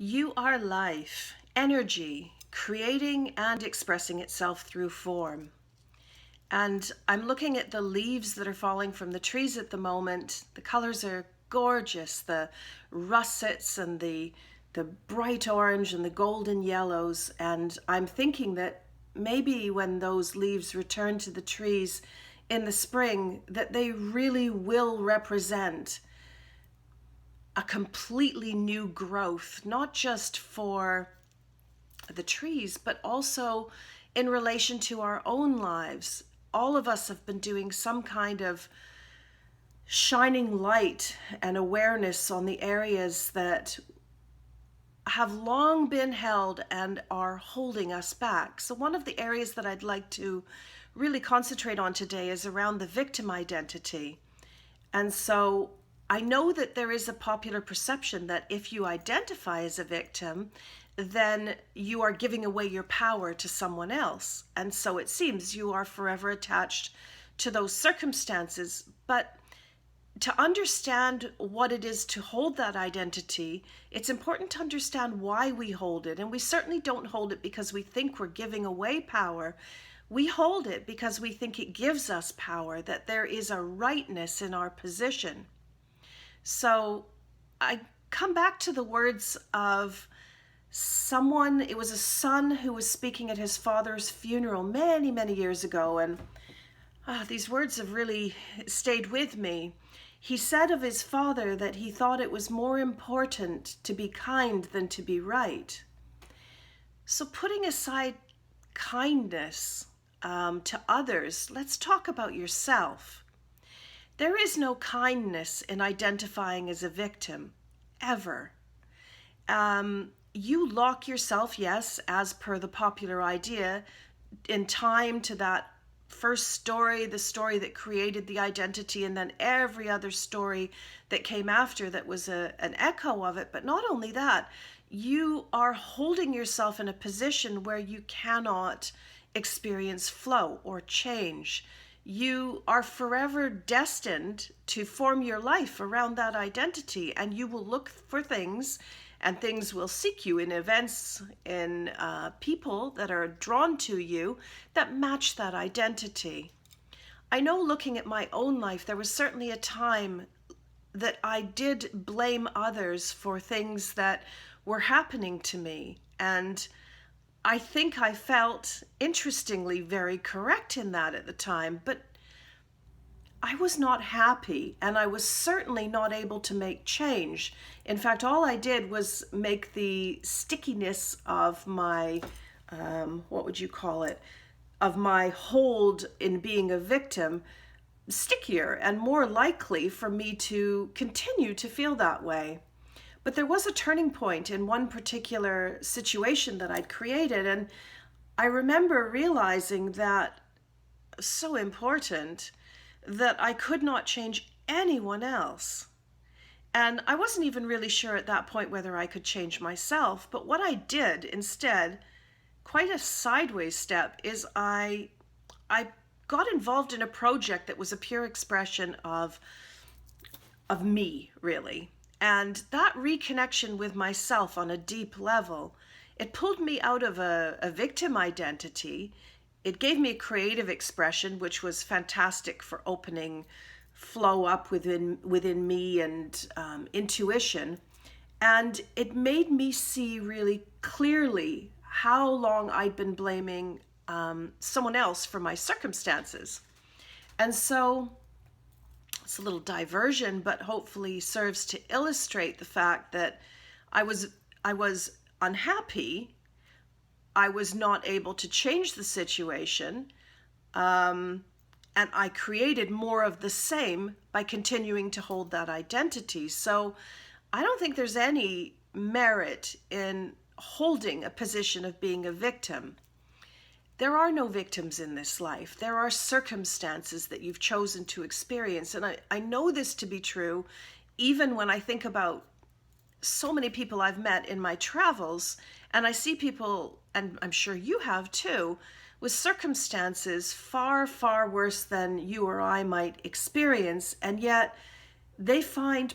You are life, energy, creating and expressing itself through form. And I'm looking at the leaves that are falling from the trees at the moment. The colors are gorgeous, the russets and the bright orange and the golden yellows. And I'm thinking that maybe when those leaves return to the trees in the spring, that they really will represent a completely new growth, not just for the trees, but also in relation to our own lives. All of us have been doing some kind of shining light and awareness on the areas that have long been held and are holding us back. So, one of the areas that I'd like to really concentrate on today is around the victim identity. And so I know that there is a popular perception that if you identify as a victim, then you are giving away your power to someone else. And so it seems you are forever attached to those circumstances. But to understand what it is to hold that identity, it's important to understand why we hold it. And we certainly don't hold it because we think we're giving away power. We hold it because we think it gives us power, that there is a rightness in our position. So I come back to the words of someone, it was a son who was speaking at his father's funeral many, many years ago. And these words have really stayed with me. He said of his father that he thought it was more important to be kind than to be right. So putting aside kindness to others, let's talk about yourself. There is no kindness in identifying as a victim, ever. You lock yourself, yes, as per the popular idea, in time to that first story, the story that created the identity, and then every other story that came after that was an echo of it. But not only that, you are holding yourself in a position where you cannot experience flow or change. You are forever destined to form your life around that identity, and you will look for things, and things will seek you in events, in people that are drawn to you that match that identity. I know, looking at my own life, there was certainly a time that I did blame others for things that were happening to me. And I think I felt, interestingly, very correct in that at the time, but I was not happy, and I was certainly not able to make change. In fact, all I did was make the stickiness of my, what would you call it, of my hold in being a victim stickier and more likely for me to continue to feel that way. But there was a turning point in one particular situation that I'd created, and I remember realizing that so important that I could not change anyone else. And I wasn't even really sure at that point whether I could change myself. But what I did instead, quite a sideways step, is I got involved in a project that was a pure expression of me, really. And that reconnection with myself on a deep level, it pulled me out of a victim identity. It gave me a creative expression, which was fantastic for opening flow up within me and intuition. And it made me see really clearly how long I'd been blaming someone else for my circumstances. And so it's a little diversion, but hopefully serves to illustrate the fact that I was unhappy. I was not able to change the situation, and I created more of the same by continuing to hold that identity. So I don't think there's any merit in holding a position of being a victim. There are no victims in this life. There are circumstances that you've chosen to experience. And I know this to be true even when I think about so many people I've met in my travels, and I see people, and I'm sure you have too, with circumstances far, far worse than you or I might experience, and yet they find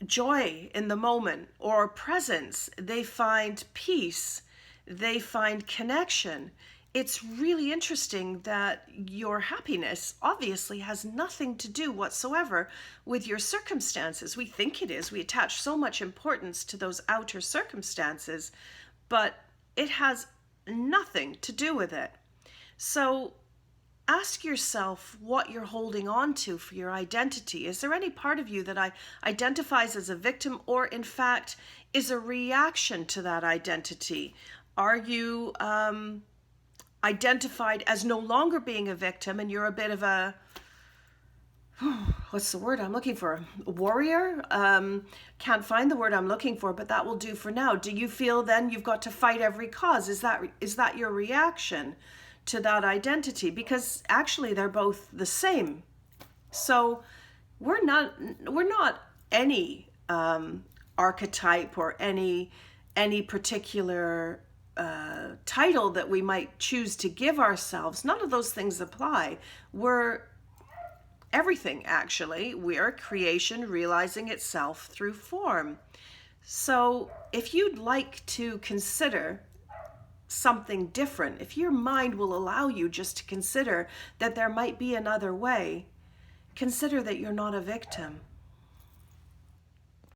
joy in the moment or presence. They find peace. They find connection. It's really interesting that your happiness obviously has nothing to do whatsoever with your circumstances. We think it is. We attach so much importance to those outer circumstances, but it has nothing to do with it. So ask yourself what you're holding on to for your identity. Is there any part of you that identifies as a victim, or in fact is a reaction to that identity? Are you identified as no longer being a victim and you're a bit of a, what's the word I'm looking for? A warrior? Can't find the word I'm looking for, but that will do for now. Do you feel then you've got to fight every cause? Is that your reaction to that identity? Because actually they're both the same. So we're not any archetype or any particular title that we might choose to give ourselves. None of those things apply. We're everything, actually. We're creation realizing itself through form. So if you'd like to consider something different, if your mind will allow you just to consider that there might be another way, consider that you're not a victim.